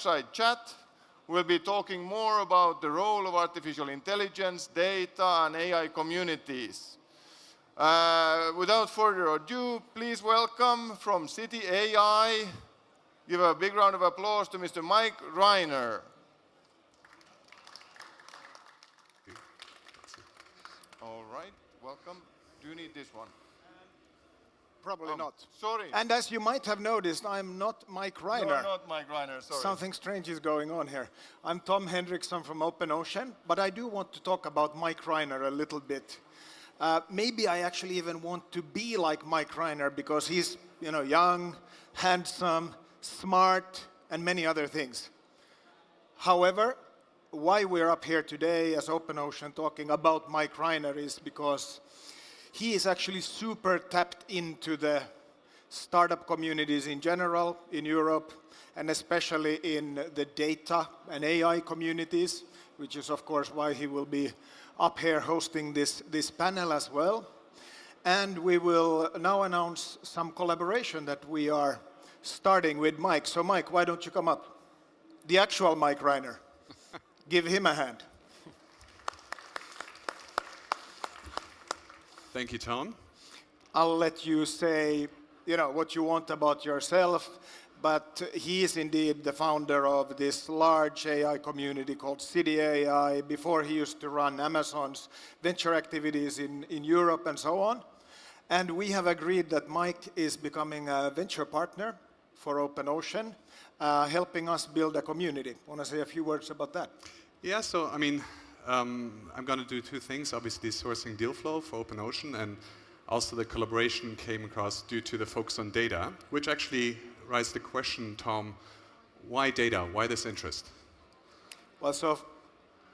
Fireside Chat. We'll be talking more about the role of artificial intelligence, data, and AI communities. Without further ado, please welcome from City AI, give a big round of applause to Mr. Mike Reiner. All right, welcome. Do you need this one? Probably not. Sorry. And as you might have noticed, I'm not Mike Reiner. You're not Mike Reiner, sorry. Something strange is going on here. I'm Tom Hendrickson from OpenOcean, but I do want to talk about Mike Reiner a little bit. Maybe I actually even want to be like Mike Reiner because he's, young, handsome, smart, and many other things. However, why we're up here today as OpenOcean talking about Mike Reiner is because he is actually super tapped into the startup communities in general in Europe, and especially in the data and AI communities, which is of course why he will be up here hosting this panel as well. And we will now announce some collaboration that we are starting with Mike. So Mike, why don't you come up? The actual Mike Reiner. Give him a hand. Thank you, Tom. I'll let you say, what you want about yourself, but he is indeed the founder of this large AI community called City AI. Before he used to run Amazon's venture activities in Europe and so on. And we have agreed that Mike is becoming a venture partner for OpenOcean, helping us build a community. Want to say a few words about that? Yeah, so I'm going to do two things. Obviously, sourcing deal flow for OpenOcean, and also the collaboration came across due to the focus on data, which actually raised the question, Tom, why data? Why this interest? Well, so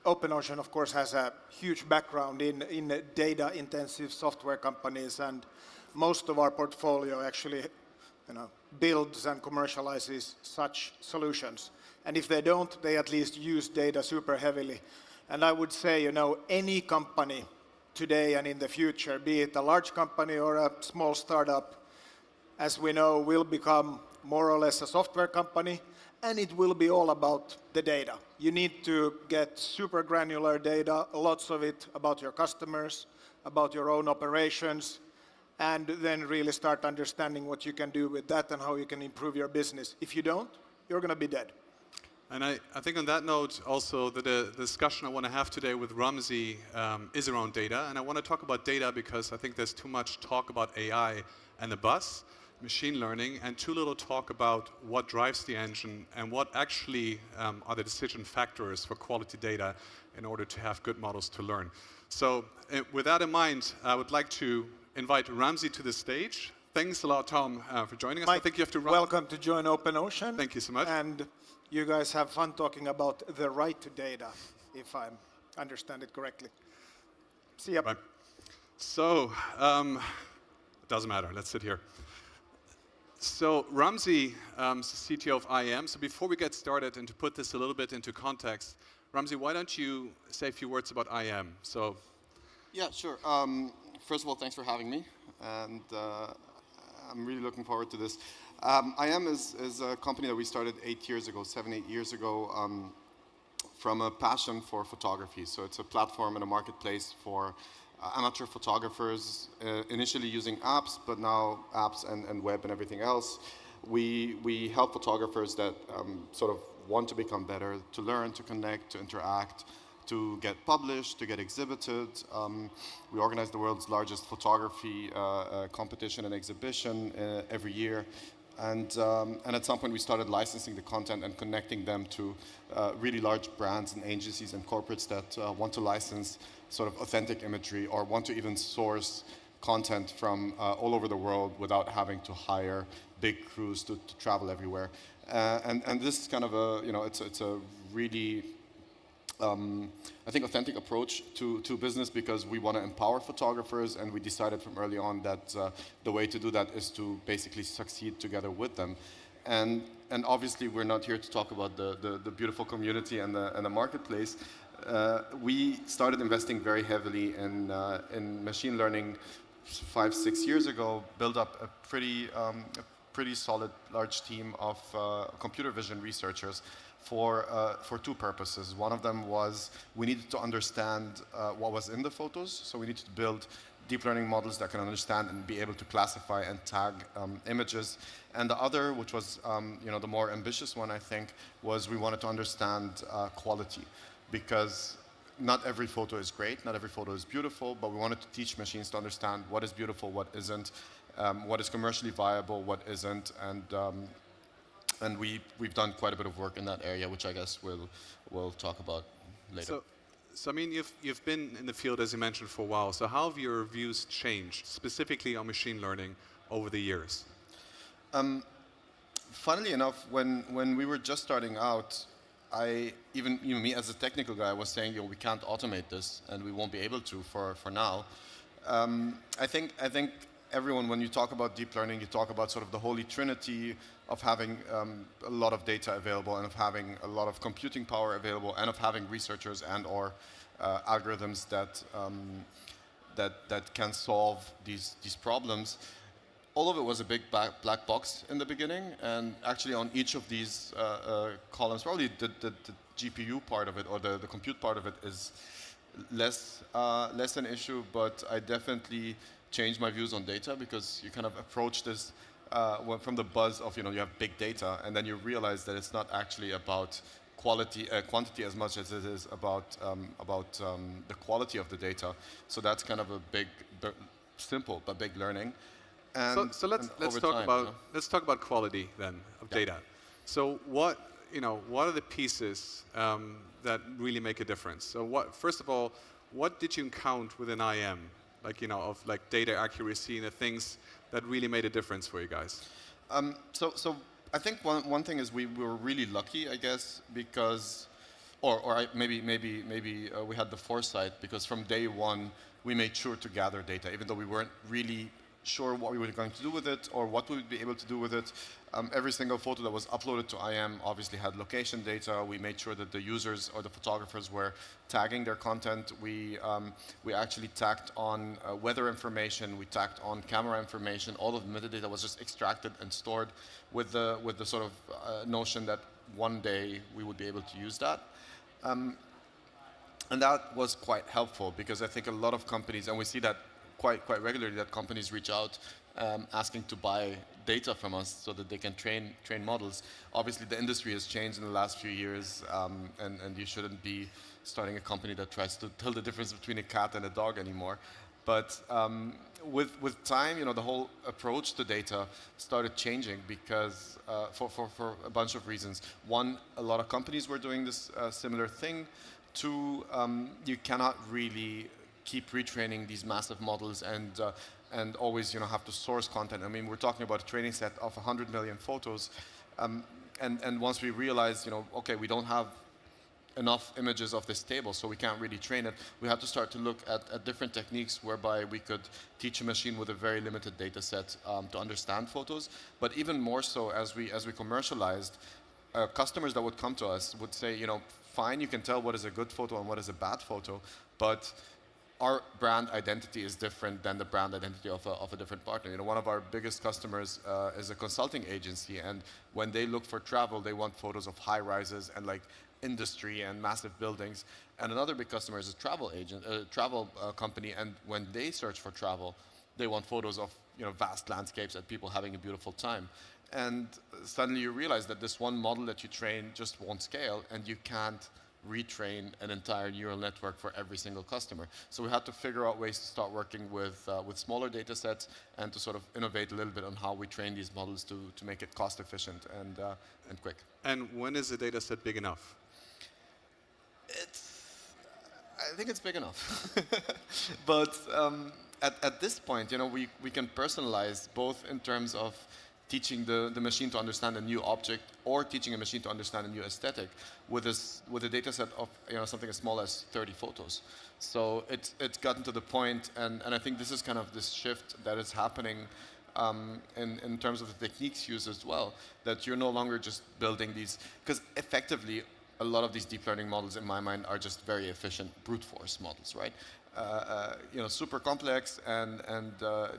OpenOcean, of course, has a huge background in data-intensive software companies, and most of our portfolio actually builds and commercializes such solutions. And if they don't, they at least use data super heavily. And I would say, any company today and in the future, be it a large company or a small startup, as we know, will become more or less a software company, and it will be all about the data. You need to get super granular data, lots of it about your customers, about your own operations, and then really start understanding what you can do with that and how you can improve your business. If you don't, you're going to be dead. And I think on that note, also, the discussion I want to have today with Ramzi is around data. And I want to talk about data because I think there's too much talk about AI and the buzz, machine learning, and too little talk about what drives the engine and what actually are the decision factors for quality data in order to have good models to learn. So with that in mind, I would like to invite Ramzi to the stage. Thanks a lot, Tom, for joining us. Mike, I think you have to run. Welcome to join OpenOcean. Thank you so much. And you guys have fun talking about the right data, if I understand it correctly. See ya. Right. So, it doesn't matter. Let's sit here. So, Ramzi is the CTO of EyeEm. So before we get started, and to put this a little bit into context, Ramzi, why don't you say a few words about EyeEm? So, yeah, sure. First of all, thanks for having me. And I'm really looking forward to this. EyeEm is a company that we started 8 years ago, 7-8 years ago, from a passion for photography. So it's a platform and a marketplace for amateur photographers, initially using apps, but now apps and web and everything else. We help photographers that sort of want to become better, to learn, to connect, to interact, to get published, to get exhibited. We organize the world's largest photography competition and exhibition every year. And at some point we started licensing the content and connecting them to really large brands and agencies and corporates that want to license sort of authentic imagery or want to even source content from all over the world without having to hire big crews to travel everywhere. And this is kind of a, it's a really I think authentic approach to business because we want to empower photographers, and we decided from early on that the way to do that is to basically succeed together with them. And obviously we're not here to talk about the beautiful community and the marketplace. We started investing very heavily in machine learning 5-6 years ago, built up a pretty solid large team of computer vision researchers for two purposes. One of them was we needed to understand what was in the photos, so we needed to build deep learning models that can understand and be able to classify and tag images. And the other, which was the more ambitious one, I think, was we wanted to understand quality, because not every photo is great, not every photo is beautiful, but we wanted to teach machines to understand what is beautiful, what isn't, what is commercially viable, what isn't, and we've done quite a bit of work in that area, which I guess we'll talk about later. So I mean, you've been in the field, as you mentioned, for a while. So how have your views changed, specifically on machine learning, over the years? Funnily enough, when we were just starting out, even me as a technical guy was saying, we can't automate this, and we won't be able to for now. I think everyone, when you talk about deep learning, you talk about sort of the holy trinity of having a lot of data available and of having a lot of computing power available and of having researchers and/or algorithms that can solve these problems. All of it was a big black box in the beginning, and actually on each of these columns, probably the GPU part of it or the compute part of it is less an issue, but I definitely changed my views on data, because you kind of approach this from the buzz of you have big data, and then you realize that it's not actually about quantity as much as it is about the quality of the data. So that's kind of a simple but big learning. And so let's talk about quality then of data. So what are the pieces that really make a difference? So first of all, what did you encounter within EyeEm? Of data accuracy and the things that really made a difference for you guys? So I think one thing is we were really lucky, I guess, because, maybe we had the foresight, because from day one we made sure to gather data, even though we weren't really sure what we were going to do with it or what we would be able to do with it. Every single photo that was uploaded to EyeEm obviously had location data. We made sure that the users or the photographers were tagging their content. We actually tagged on weather information. We tagged on camera information. All of the metadata was just extracted and stored with the sort of notion that one day we would be able to use that. And that was quite helpful, because I think a lot of companies, and we see that quite regularly, that companies reach out asking to buy data from us so that they can train models. Obviously, the industry has changed in the last few years, and you shouldn't be starting a company that tries to tell the difference between a cat and a dog anymore. But with time, the whole approach to data started changing, because for a bunch of reasons. One, a lot of companies were doing this similar thing. Two, you cannot really keep retraining these massive models and always have to source content. I mean, we're talking about a training set of 100 million photos, and once we realized, okay, we don't have enough images of this table, so we can't really train it, we had to start to look at different techniques whereby we could teach a machine with a very limited data set to understand photos. But even more so, as we commercialized, customers that would come to us would say, fine, you can tell what is a good photo and what is a bad photo, but our brand identity is different than the brand identity of a different partner. One of our biggest customers is a consulting agency, and when they look for travel, they want photos of high rises and industry and massive buildings. And another big customer is a travel company, and when they search for travel, they want photos of vast landscapes and people having a beautiful time. And suddenly you realize that this one model that you train just won't scale, and you can't retrain an entire neural network for every single customer. So we had to figure out ways to start working with smaller data sets and to sort of innovate a little bit on how we train these models to make it cost efficient and quick. And when is the data set big enough? I think it's big enough. But at this point, we can personalize both in terms of teaching the machine to understand a new object or teaching a machine to understand a new aesthetic with a data set of something as small as 30 photos. So it's gotten to the point, and I think this is kind of this shift that is happening in terms of the techniques used as well, that you're no longer just building these, because effectively a lot of these deep learning models in my mind are just very efficient brute force models, right? Super complex and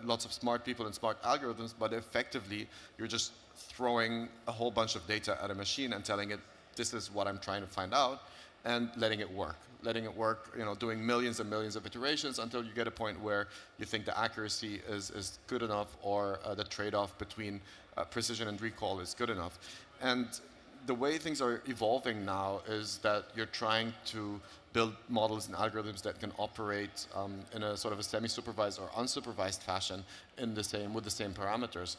lots of smart people and smart algorithms, but effectively you're just throwing a whole bunch of data at a machine and telling it this is what I'm trying to find out, and letting it work. Letting it work, doing millions and millions of iterations until you get a point where you think the accuracy is good enough, or the trade-off between precision and recall is good enough. And the way things are evolving now is that you're trying to build models and algorithms that can operate in a sort of a semi-supervised or unsupervised fashion with the same parameters.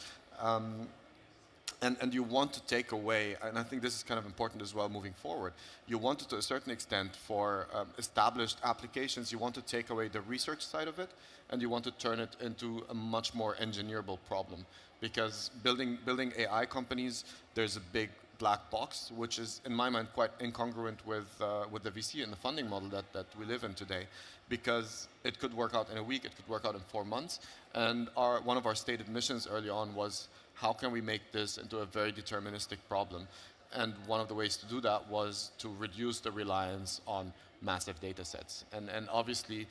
And you want to take away, and I think this is kind of important as well moving forward, you want to a certain extent for established applications, you want to take away the research side of it, and you want to turn it into a much more engineerable problem. Because building AI companies, there's a big black box, which is, in my mind, quite incongruent with the VC and the funding model that we live in today. Because it could work out in a week, it could work out in 4 months. And one of our stated missions early on was, how can we make this into a very deterministic problem? And one of the ways to do that was to reduce the reliance on massive data sets. And obviously,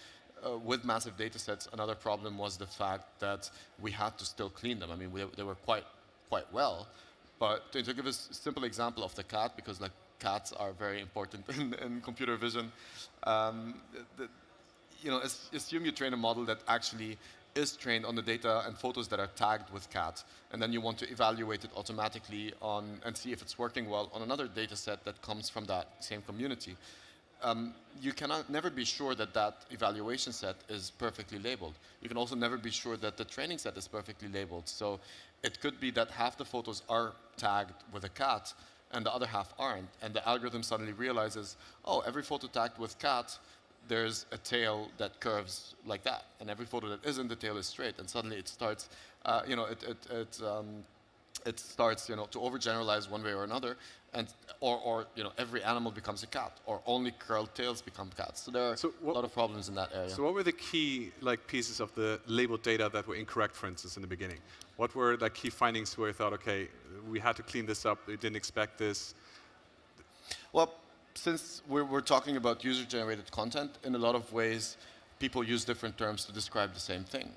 with massive data sets, another problem was the fact that we had to still clean them. I mean, they were quite well. But to give a simple example of the cat, because like cats are very important in computer vision, assume you train a model that actually is trained on the data and photos that are tagged with cat, and then you want to evaluate it automatically and see if it's working well on another data set that comes from that same community. You cannot never be sure that that evaluation set is perfectly labeled. You can also never be sure that the training set is perfectly labeled. So it could be that half the photos are tagged with a cat and the other half aren't. And the algorithm suddenly realizes, oh, every photo tagged with cat, there's a tail that curves like that. And every photo that isn't, the tail is straight. And suddenly it starts, it starts, to overgeneralize one way or another, and or every animal becomes a cat, or only curled tails become cats. So there are a lot of problems in that area. So what were the key pieces of the labeled data that were incorrect, for instance, in the beginning? What were the key findings where you thought, okay, we had to clean this up, we didn't expect this? Well, since we're talking about user-generated content, in a lot of ways, people use different terms to describe the same thing.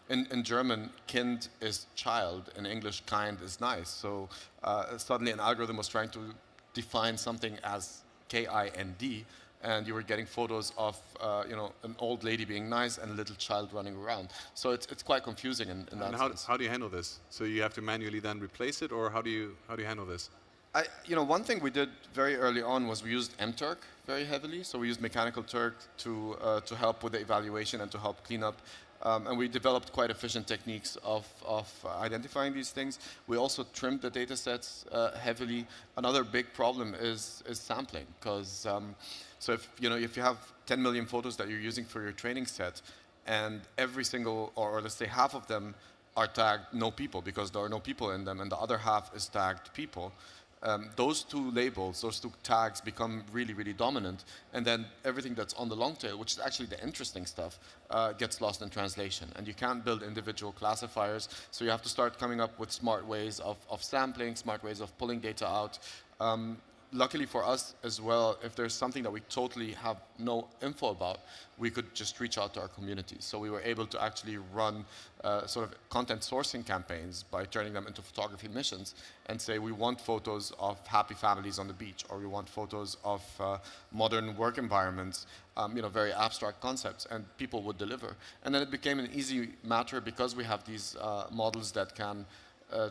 In German, Kind is child. In English, kind is nice. So suddenly an algorithm was trying to define something as K-I-N-D, and you were getting photos of an old lady being nice and a little child running around. So it's quite confusing in that sense. How do you handle this? So you have to manually then replace it, or how do you handle this? One thing we did very early on was we used mTurk very heavily. So we used mechanical Turk to help with the evaluation and to help clean up. And we developed quite efficient techniques of identifying these things. We also trimmed the data sets heavily. Another big problem is sampling, because so if you have 10 million photos that you're using for your training set, and every single, or let's say half of them are tagged no people because there are no people in them, and the other half is tagged people. Those two labels, those two tags become really, really dominant, and then everything that's on the long tail, which is actually the interesting stuff, gets lost in translation. And you can't build individual classifiers, so you have to start coming up with smart ways of sampling, smart ways of pulling data out. Luckily for us as well, if there's something that we totally have no info about, we could just reach out to our community. So we were able to actually run sort of content sourcing campaigns by turning them into photography missions and say we want photos of happy families on the beach, or we want photos of modern work environments, very abstract concepts, and people would deliver. And then it became an easy matter because we have these models that can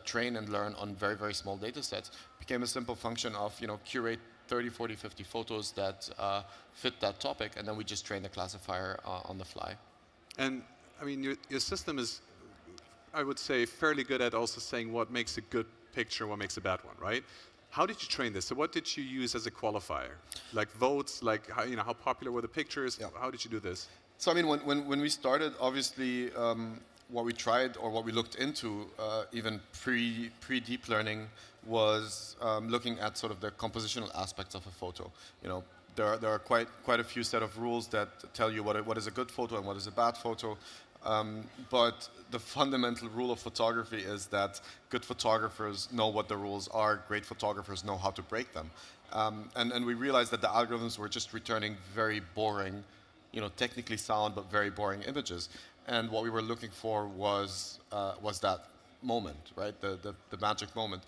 train and learn on very, very small data sets. Became a simple function of curate 30, 40, 50 photos that fit that topic, and then we just train the classifier on the fly. And I mean, your system is, I would say, fairly good at also saying what makes a good picture and what makes a bad one, right? How did you train this? So what did you use as a qualifier? Like votes, like how popular were the pictures? Yeah. How did you do this? So I mean, when we started, obviously, what we tried or what we looked into, even pre-deep learning, was looking at sort of the compositional aspects of a photo. There are quite a few set of rules that tell you what is a good photo and what is a bad photo. But the fundamental rule of photography is that good photographers know what the rules are, great photographers know how to break them. And we realized that the algorithms were just returning very boring, technically sound but very boring images. And what we were looking for was that moment, right? The magic moment.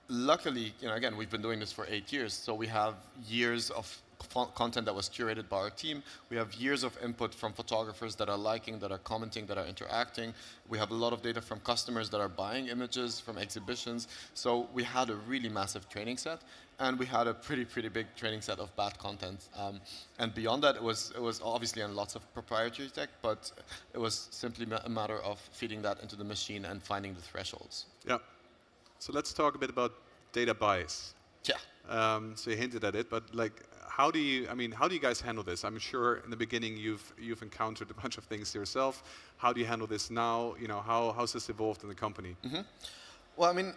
luckily, again, we've been doing this for 8 years, so we have years of content that was curated by our team. We have years of input from photographers that are liking, that are commenting, that are interacting. We have a lot of data from customers that are buying images from exhibitions. So we had a really massive training set, and we had a pretty big training set of bad content. And beyond that, it was obviously on lots of proprietary tech, but it was simply a matter of feeding that into the machine and finding the thresholds. Yeah. So let's talk a bit about data bias. Yeah. So you hinted at it, but how do you guys handle this? I'm sure in the beginning you've encountered a bunch of things yourself. How do you handle this now? How's this evolved in the company? Mm-hmm. Well,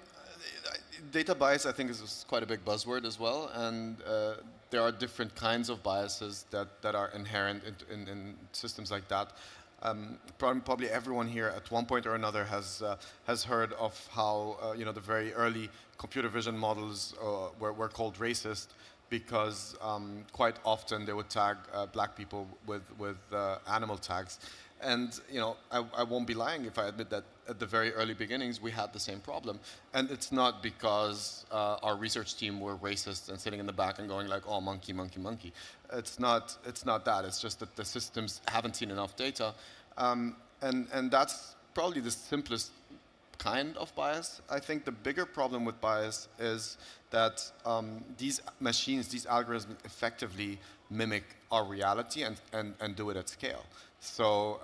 data bias, I think, is quite a big buzzword as well, and there are different kinds of biases that are inherent in systems like that. Probably everyone here at one point or another has heard of how the very early computer vision models were called racist because quite often they would tag black people with animal tags. And I won't be lying if I admit that at the very early beginnings we had the same problem. And it's not because our research team were racist and sitting in the back and going like, oh, monkey, monkey, monkey. It's not that. It's just that the systems haven't seen enough data. And that's probably the simplest kind of bias. I think the bigger problem with bias is that these machines, these algorithms effectively mimic our reality and do it at scale. So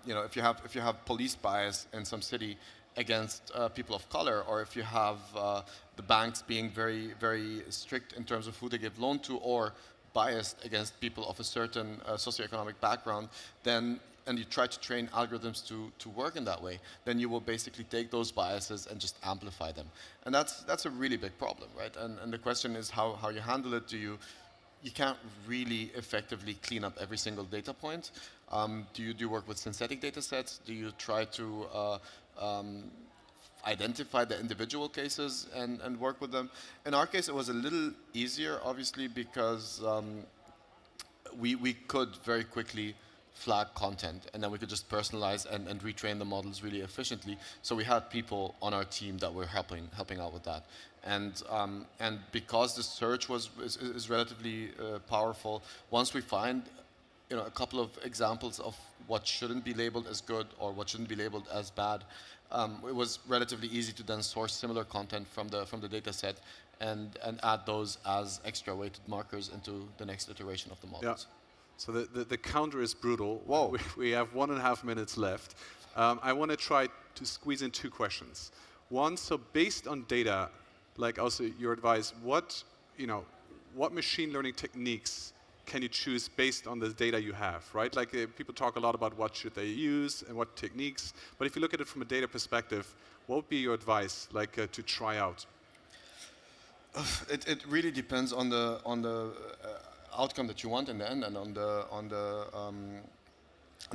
if you have police bias in some city against people of color, or if you have the banks being very, very strict in terms of who they give loan to, or biased against people of a certain socioeconomic background, and you try to train algorithms to work in that way, then you will basically take those biases and just amplify them. And that's a really big problem, right? And the question is how you handle it. You can't really effectively clean up every single data point. Do you work with synthetic data sets? Do you try to identify the individual cases and work with them? In our case, it was a little easier, obviously, because we could very quickly flag content, and then we could just personalize and retrain the models really efficiently. So we had people on our team that were helping out with that. And because the search is relatively powerful, once we find a couple of examples of what shouldn't be labeled as good or what shouldn't be labeled as bad, it was relatively easy to then source similar content from the data set and add those as extra weighted markers into the next iteration of the models. Yeah. So the counter is brutal. Whoa. We have 1.5 minutes left. I want to try to squeeze in 2 questions. One, so based on data, also your advice, what machine learning techniques can you choose based on the data you have, right? People talk a lot about what should they use and what techniques, but if you look at it from a data perspective, what would be your advice, to try out? It really depends on the outcome that you want in the end, and on the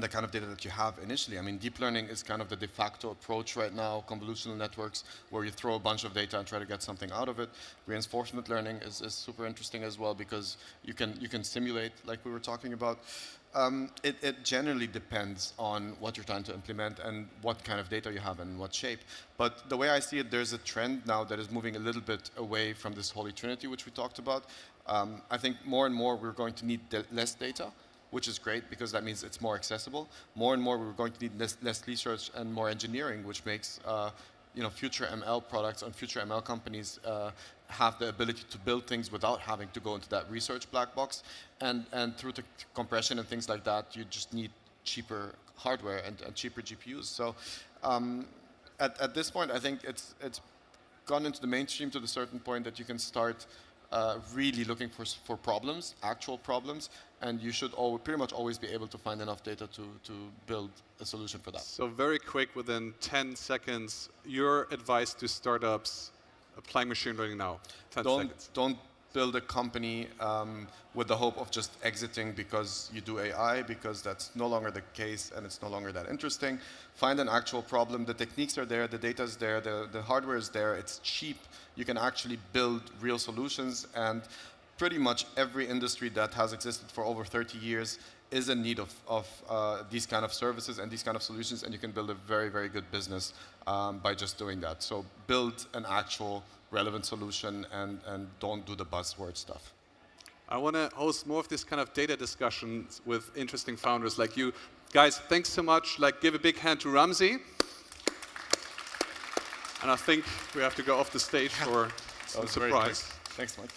kind of data that you have initially. Deep learning is kind of the de facto approach right now. Convolutional networks, where you throw a bunch of data and try to get something out of it. Reinforcement learning is super interesting as well, because you can simulate, like we were talking about. It generally depends on what you're trying to implement and what kind of data you have and what shape. But the way I see it, there's a trend now that is moving a little bit away from this holy trinity, which we talked about. I think more and more we're going to need less data, which is great because that means it's more accessible. More and more we're going to need less research and more engineering, which makes future ML products and future ML companies have the ability to build things without having to go into that research black box. And through the compression and things like that, you just need cheaper hardware and cheaper GPUs. So at this point, I think it's gone into the mainstream to the certain point that you can start really looking for problems, actual problems, and you should pretty much always be able to find enough data to build a solution for that. So very quick, within 10 seconds, your advice to startups applying machine learning now. 10 seconds. Don't build a company with the hope of just exiting because you do AI, because that's no longer the case and it's no longer that interesting. Find an actual problem. The techniques are there, the data is there, the hardware is there, it's cheap. You can actually build real solutions, and pretty much every industry that has existed for over 30 years is in need of these kind of services and these kind of solutions, and you can build a very, very good business by just doing that. So build an actual relevant solution and don't do the buzzword stuff. I want to host more of this kind of data discussions with interesting founders like you. Guys, thanks so much. Like, give a big hand to Ramzi. And I think we have to go off the stage for some surprise. Thanks, Mike.